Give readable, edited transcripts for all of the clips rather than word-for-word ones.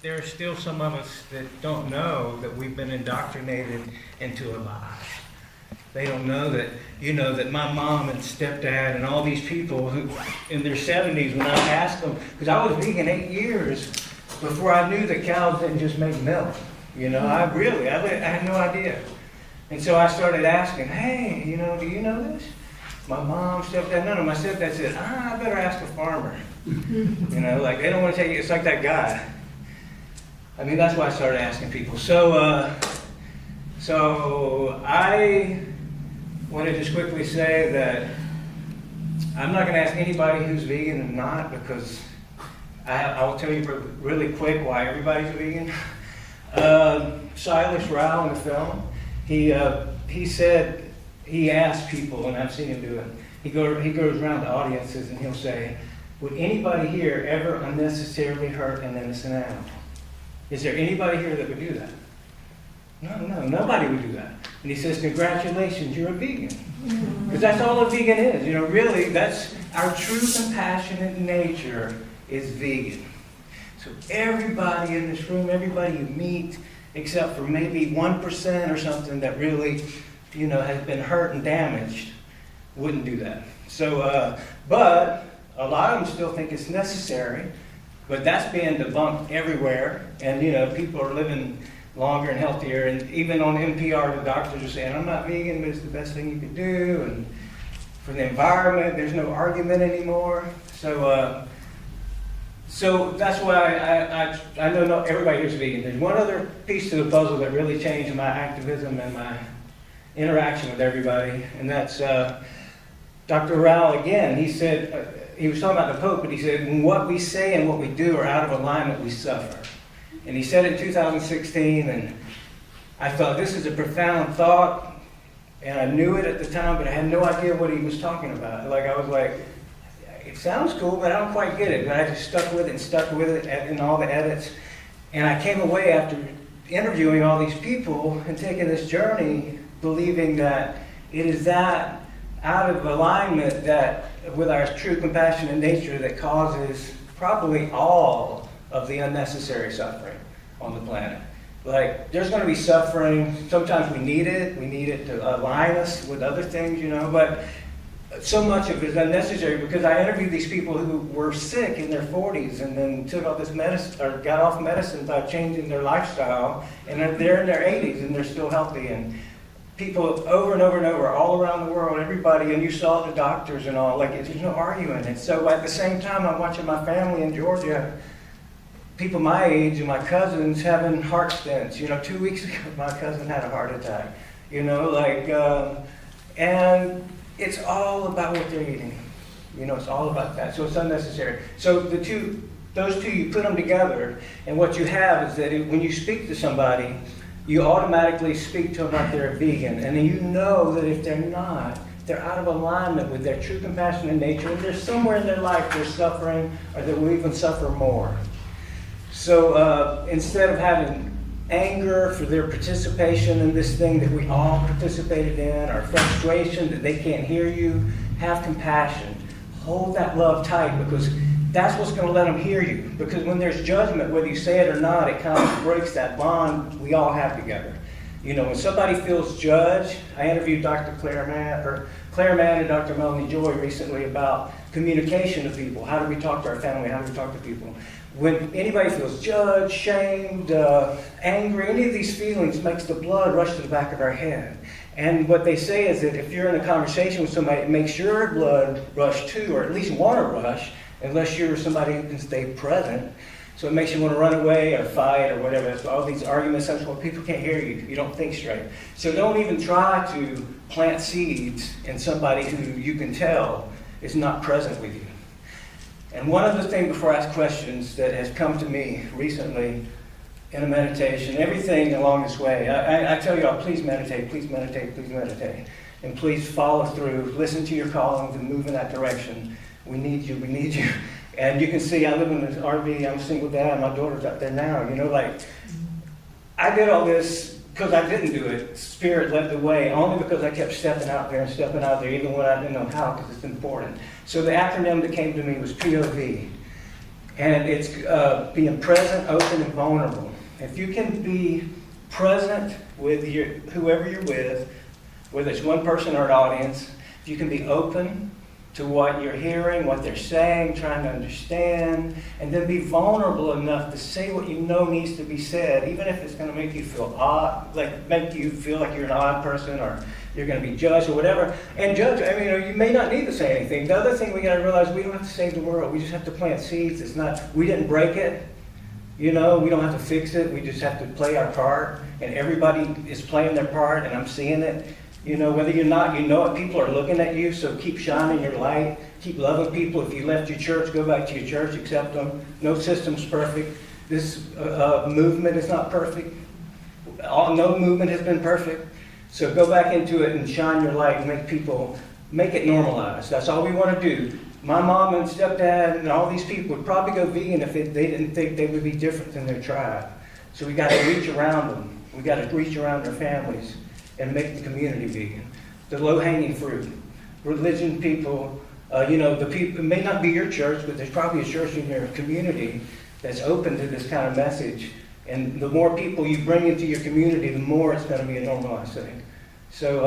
there are still some of us that don't know that we've been indoctrinated into a lie. They don't know that, that my mom and stepdad and all these people who, in their 70s, when I asked them, because I was vegan 8 years before I knew that cows didn't just make milk. I had no idea. And so I started asking, hey, do you know this? My mom, stepdad, no, my stepdad said, I better ask a farmer. They don't want to take it. It's like that guy. That's why I started asking people. So I want to just quickly say that I'm not going to ask anybody who's vegan or not, because I will tell you really quick why everybody's a vegan. Silas Rao in the film, he said, he asked people, and I've seen him do it, he goes around to audiences and he'll say, would anybody here ever unnecessarily hurt an innocent animal? Is there anybody here that would do that? No, nobody would do that. And he says, congratulations, you're a vegan. Because that's all a vegan is. Really, that's our true compassionate nature is vegan. So everybody in this room, everybody you meet, except for maybe 1% or something that really, has been hurt and damaged, wouldn't do that. So, but a lot of them still think it's necessary, but that's being debunked everywhere. And, people are living longer and healthier. And even on NPR, the doctors are saying, I'm not vegan, but it's the best thing you can do. And for the environment, there's no argument anymore. So that's why I know not everybody here's vegan. There's one other piece to the puzzle that really changed my activism and my interaction with everybody, and that's Dr. Rao again. He said, he was talking about the Pope, but he said, when what we say and what we do are out of alignment, we suffer. And he said it in 2016, and I thought, this is a profound thought, and I knew it at the time, but I had no idea what he was talking about. I was like, it sounds cool, but I don't quite get it. But I just stuck with it in all the edits. And I came away after interviewing all these people and taking this journey, believing that it is that out of alignment that with our true compassionate nature that causes probably all of the unnecessary suffering on the planet. There's going to be suffering. Sometimes we need it to align us with other things, but so much of it is unnecessary, because I interviewed these people who were sick in their 40s and then took all this medicine, or got off medicine by changing their lifestyle, and they're in their 80s and they're still healthy. And people over and over and over, all around the world, everybody, and you saw the doctors and all, there's no arguing. And so at the same time, I'm watching my family in Georgia, people my age and my cousins having heart stents. 2 weeks ago, my cousin had a heart attack. And it's all about what they're eating. It's all about that. So it's unnecessary. So those two, you put them together, and what you have is that when you speak to somebody, you automatically speak to them like they're a vegan, and then you know that if they're not, they're out of alignment with their true compassionate nature, and there's somewhere in their life they're suffering, or they will even suffer more. So instead of having anger for their participation in this thing that we all participated in, or frustration that they can't hear you, have compassion. Hold that love tight, because that's what's going to let them hear you. Because when there's judgment, whether you say it or not, it kind of breaks that bond we all have together. When somebody feels judged, I interviewed Dr. Claire Mann and Dr. Melanie Joy recently about communication to people. How do we talk to our family? How do we talk to people? When anybody feels judged, shamed, angry, any of these feelings makes the blood rush to the back of our head. And what they say is that if you're in a conversation with somebody, it makes your blood rush too, or at least want to rush, unless you're somebody who can stay present. So it makes you want to run away or fight or whatever. That's all these arguments, that's why people can't hear you. You don't think straight. So don't even try to plant seeds in somebody who you can tell is not present with you. And one other thing before I ask questions that has come to me recently in a meditation, everything along this way, I tell you all, please meditate, please meditate, please meditate. And please follow through, listen to your callings and move in that direction. We need you, we need you. And you can see I live in this RV, I'm a single dad, my daughter's up there now, I did all this because I didn't do it. Spirit led the way, only because I kept stepping out there, even when I didn't know how, because it's important. So the acronym that came to me was POV. And it's being present, open, and vulnerable. If you can be present with whoever you're with, whether it's one person or an audience, if you can be open to what you're hearing, what they're saying, trying to understand, and then be vulnerable enough to say what you know needs to be said, even if it's going to make you feel odd, like make you feel like you're an odd person or you're going to be judged or whatever. And judge, I mean, you may not need to say anything. The other thing we got to realize, we don't have to save the world. We just have to plant seeds. It's not, we didn't break it. We don't have to fix it. We just have to play our part. And everybody is playing their part, and I'm seeing it. Whether you're not, it, people are looking at you, so keep shining your light. Keep loving people. If you left your church, go back to your church, accept them. No system's perfect. This movement is not perfect. No movement has been perfect. So go back into it and shine your light and make it normalized. That's all we want to do. My mom and stepdad and all these people would probably go vegan if they didn't think they would be different than their tribe. So we got to reach around them. We got to reach around their families and make the community vegan. The low-hanging fruit. Religion people, the people, it may not be your church, but there's probably a church in your community that's open to this kind of message. And the more people you bring into your community, the more it's going to be a normalized thing. So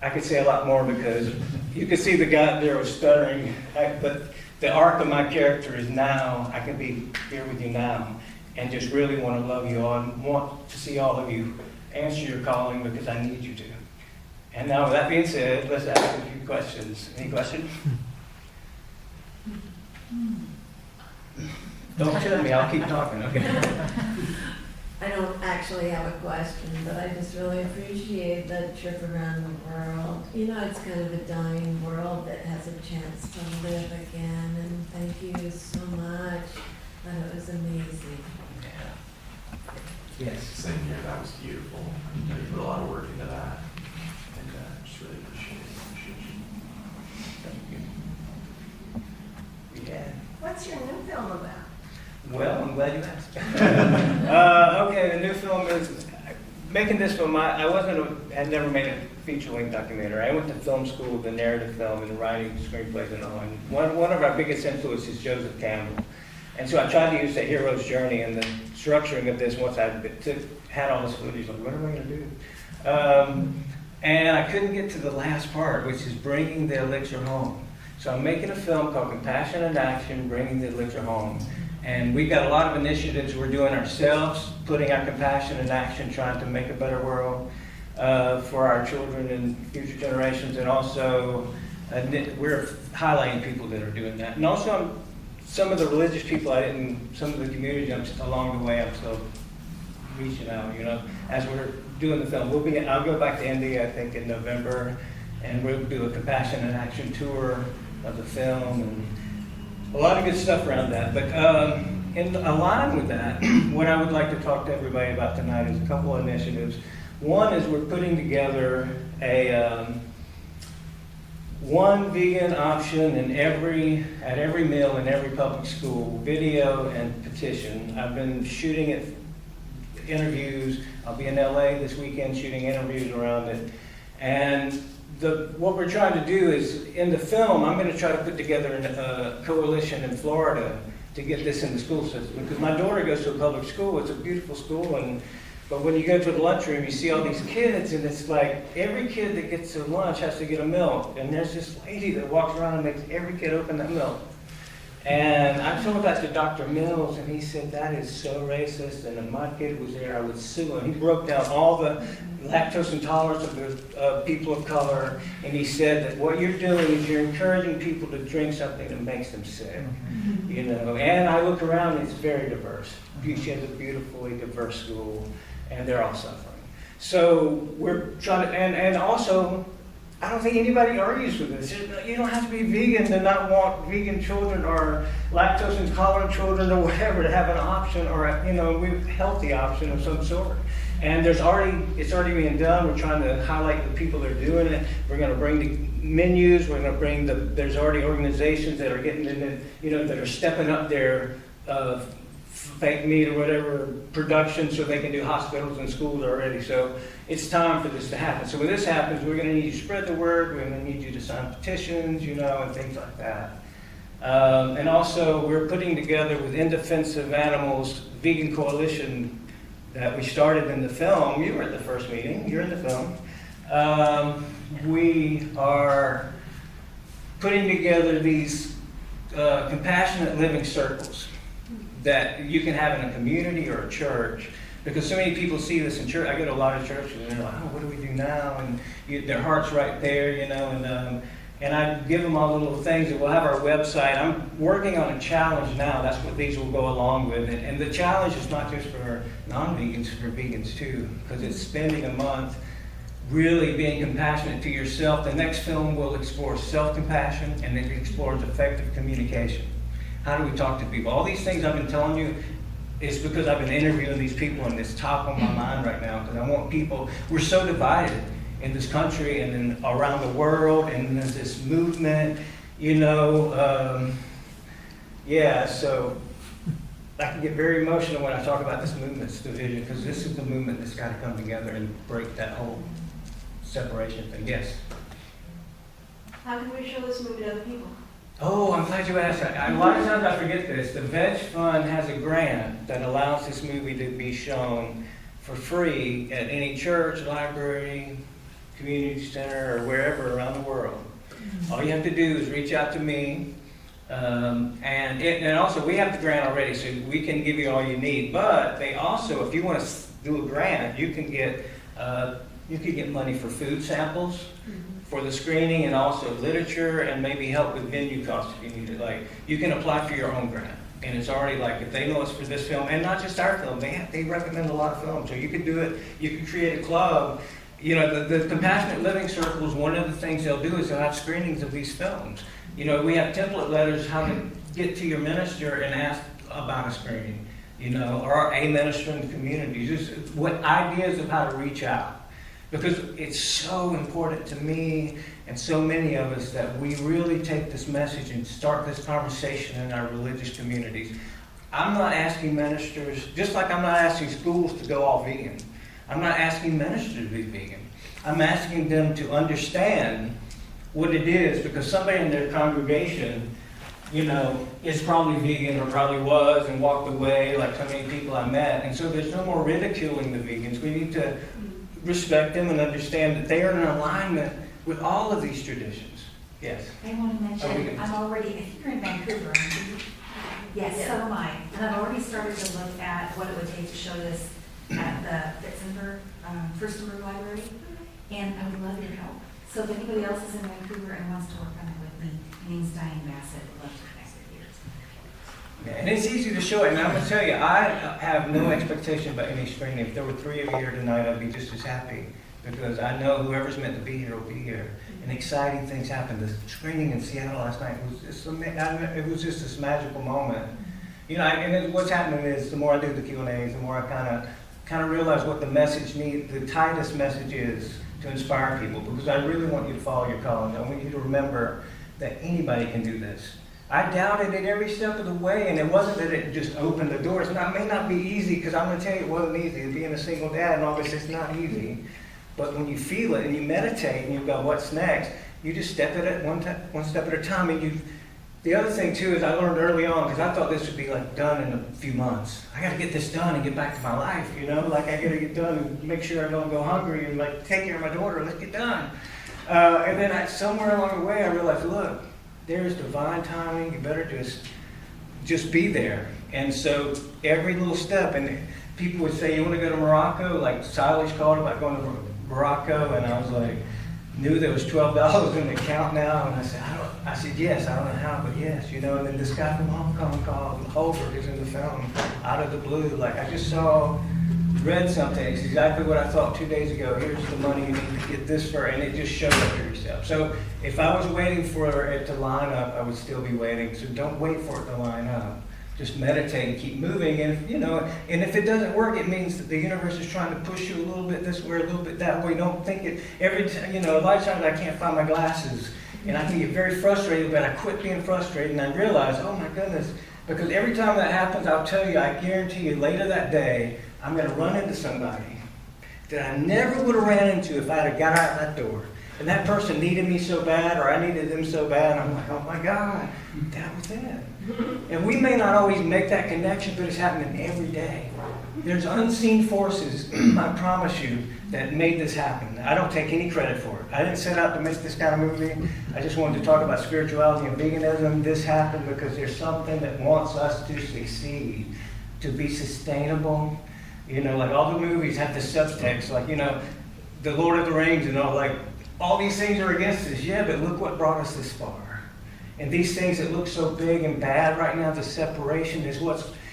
I could say a lot more because you could see the guy there was stuttering, but the arc of my character is now, I can be here with you now and just really want to love you all and want to see all of you answer your calling because I need you to. And now with that being said, let's ask a few questions. Any questions? Don't shut me, I'll keep talking, okay? I don't actually have a question, but I just really appreciate the trip around the world. It's kind of a dying world that has a chance to live again, and thank you so much. I thought it was amazing. Yes. Same here, that was beautiful. You put a lot of work into that, and just really appreciate you. Thank you. Yeah. What's your new film about? Well, I'm glad you asked. Okay, the new film is, making this film, had never made a feature-length documentary. I went to film school, the narrative film and writing screenplays and all. And one of our biggest influences is Joseph Campbell. And so I tried to use the hero's journey and the structuring of this once I had all this footage, like, what am I going to do? And I couldn't get to the last part, which is bringing the elixir home. So I'm making a film called Compassion and Action, Bringing the Elixir Home. And we've got a lot of initiatives we're doing ourselves, putting our compassion in action, trying to make a better world for our children and future generations. And also, we're highlighting people that are doing that. And also, some of the religious people some of the communities along the way, I'm still reaching out, as we're doing the film. I'll go back to India, I think, in November, and we'll do a Compassion and Action tour of the film, and a lot of good stuff around that. But in line with that, what I would like to talk to everybody about tonight is a couple of initiatives. One is we're putting together one vegan option at every meal in every public school, video and petition. I've been shooting interviews. I'll be in LA this weekend shooting interviews around it. And what we're trying to do is, in the film, I'm going to try to put together a coalition in Florida to get this in the school system. Because my daughter goes to a public school. It's a beautiful school, but when you go to the lunchroom, you see all these kids, and it's like every kid that gets to lunch has to get a milk. And there's this lady that walks around and makes every kid open that milk. And I told that to Dr. Mills, and he said, that is so racist, and if my kid was there, I would sue him. He broke down all the lactose intolerance of the people of color, and he said that what you're doing is you're encouraging people to drink something that makes them sick. And I look around, and it's very diverse. She has a beautifully diverse school, and they're all suffering. So we're trying to, and also, I don't think anybody argues with this. You don't have to be vegan to not want vegan children or lactose intolerant children or whatever to have an option or a healthy option of some sort. And it's already being done. We're trying to highlight the people that are doing it. We're going to bring the menus. We're going to bring there's already organizations that are getting in, that are stepping up their fake meat or whatever production so they can do hospitals and schools already. So it's time for this to happen. So when this happens, we're going to need you to spread the word. We're going to need you to sign petitions, and things like that. And also, we're putting together with In Defense of Animals Vegan Coalition that we started in the film. You were at the first meeting. You're in the film. We are putting together these compassionate living circles that you can have in a community or a church. Because so many people see this in church. I go to a lot of churches and they're like, oh, what do we do now? And their heart's right there, you know. And I give them all the little things. And we'll have our website. I'm working on a challenge now. That's what these will go along with. And the challenge is not just for non-vegans, it's for vegans too. Because it's spending a month really being compassionate to yourself. The next film will explore self-compassion, and it explores effective communication. How do we talk to people? All these things I've been telling you is because I've been interviewing these people, and it's top on my mind right now, because I want people, we're so divided in this country and in, around the world, and there's this movement, you know, so I can get very emotional when I talk about this movement's division, because this is the movement that's got to come together and break that whole separation thing. Yes? How can we show this movie to other people? Oh, I'm glad you asked that. A lot of times I forget this. The Veg Fund has a grant that allows this movie to be shown for free at any church, library, community center, or wherever around the world. All you have to do is reach out to me. And also, we have the grant already, so we can give you all you need. But they also, if you want to do a grant, you can get money for food samples, for the screening, and also literature, and maybe help with venue costs if you need it. Like, you can apply for your own grant, and it's already like, if they know it's for this film, and not just our film, they recommend a lot of films, so you could do it. You could create a club. You know, the Compassionate Living Circles, one of the things they'll do is they'll have screenings of these films. You know, we have template letters how to get to your minister and ask about a screening, you know, or a minister in the community. Just what ideas of how to reach out. Because it's so important to me and so many of us that we really take this message and start this conversation in our religious communities. I'm not asking ministers, just like I'm not asking schools to go all vegan. I'm not asking ministers to be vegan. I'm asking them to understand what it is, because somebody in their congregation, you know, is probably vegan or probably was and walked away, like so many people I met. And so there's no more ridiculing the vegans. We need to respect them and understand that they are in alignment with all of these traditions. Yes? I want to mention, I'm already, I think you're in Vancouver, aren't you? Yes, so am I. And I've already started to look at what it would take to show this at the Fitzenberg, Furstenberg Library, and I would love your help. So if anybody else is in Vancouver and wants to work on it with me, my name's Diane Bassett, I'd love to connect with you. Yeah, and it's easy to show it. And I'm going to tell you, I have no expectation about any screening. If there were 3 of you here tonight, I'd be just as happy, because I know whoever's meant to be here will be here. And exciting things happen. The screening in Seattle last night was just, it was just this magical moment. You know, and what's happening is the more I do the Q&As, the more I kind of realize what the message the tightest message is to inspire people, because I really want you to follow your calling. I want you to remember that anybody can do this. I doubted it every step of the way, and it wasn't that it just opened the doors. Now, it may not be easy, because I'm going to tell you it wasn't easy. Being a single dad and all this, it's not easy. But when you feel it and you meditate and you go, what's next? You just step at it one step at a time. And the other thing too is I learned early on, because I thought this would be like done in a few months. I got to get this done and get back to my life, you know. Like, I got to get done and make sure I don't go hungry and like take care of my daughter. Let's get done. And then somewhere along the way, I realized, look, there's divine timing. You better just be there. And so every little step, and people would say, you want to go to Morocco? Like Silas called about going to Morocco, and I was like, knew there was $12 in the account now, and I said yes, I don't know how, but yes, you know. And then this guy from Hong Kong called, Holbert is in the film, out of the blue. Like, I just read something, it's exactly what I thought 2 days ago. Here's the money you need to get this for, and it just showed up every step. So if I was waiting for it to line up, I would still be waiting. So don't wait for it to line up. Just meditate and keep moving. And, you know, and if it doesn't work, it means that the universe is trying to push you a little bit this way, a little bit that way. Don't think it every time. You know, a lot of times I can't find my glasses, and I can get very frustrated, but I quit being frustrated, and I realize, oh my goodness, because every time that happens, I'll tell you, I guarantee you, later that day, I'm going to run into somebody that I never would have ran into if I'd have got out that door. And that person needed me so bad, or I needed them so bad, I'm like, oh my God, that was it. And we may not always make that connection, but it's happening every day. There's unseen forces, I promise you, that made this happen. I don't take any credit for it. I didn't set out to make this kind of movie. I just wanted to talk about spirituality and veganism. This happened because there's something that wants us to succeed, to be sustainable. You know, like all the movies have the subtext, like, you know, the Lord of the Rings and all these things are against us. Yeah, but look what brought us this far. And these things that look so big and bad right now, the separation is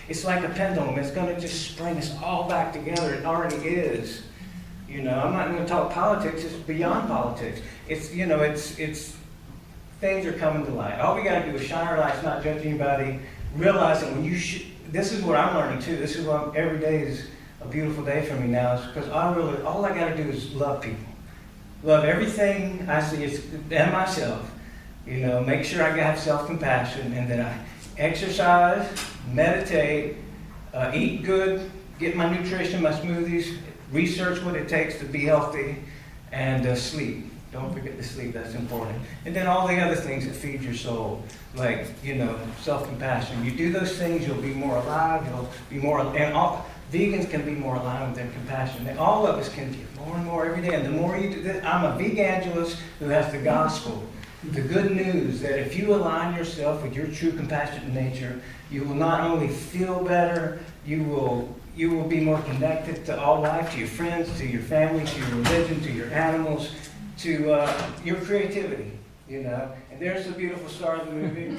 it's like a pendulum. It's going to just spring us all back together. It already is. You know, I'm not going to talk politics. It's beyond politics. It's, you know, it's things are coming to light. All we got to do is shine our lights, not judge anybody, realizing when this is what I'm learning too. This is what every day is a beautiful day for me now, is because all I got to do is love people. Love everything I see, and myself. You know, make sure I have self-compassion, and that I exercise, meditate, eat good, get my nutrition, my smoothies, research what it takes to be healthy, and sleep. Don't forget to sleep, that's important. And then all the other things that feed your soul, like, you know, self-compassion. You do those things, you'll be more alive, you'll be more, vegans can be more alive with their compassion. And all of us can get more and more every day. And the more you do that, I'm a vegangelist who has the gospel. The good news that if you align yourself with your true compassionate nature, you will not only feel better, you will be more connected to all life, to your friends, to your family, to your religion, to your animals, to your creativity, you know. And there's the beautiful star of the movie.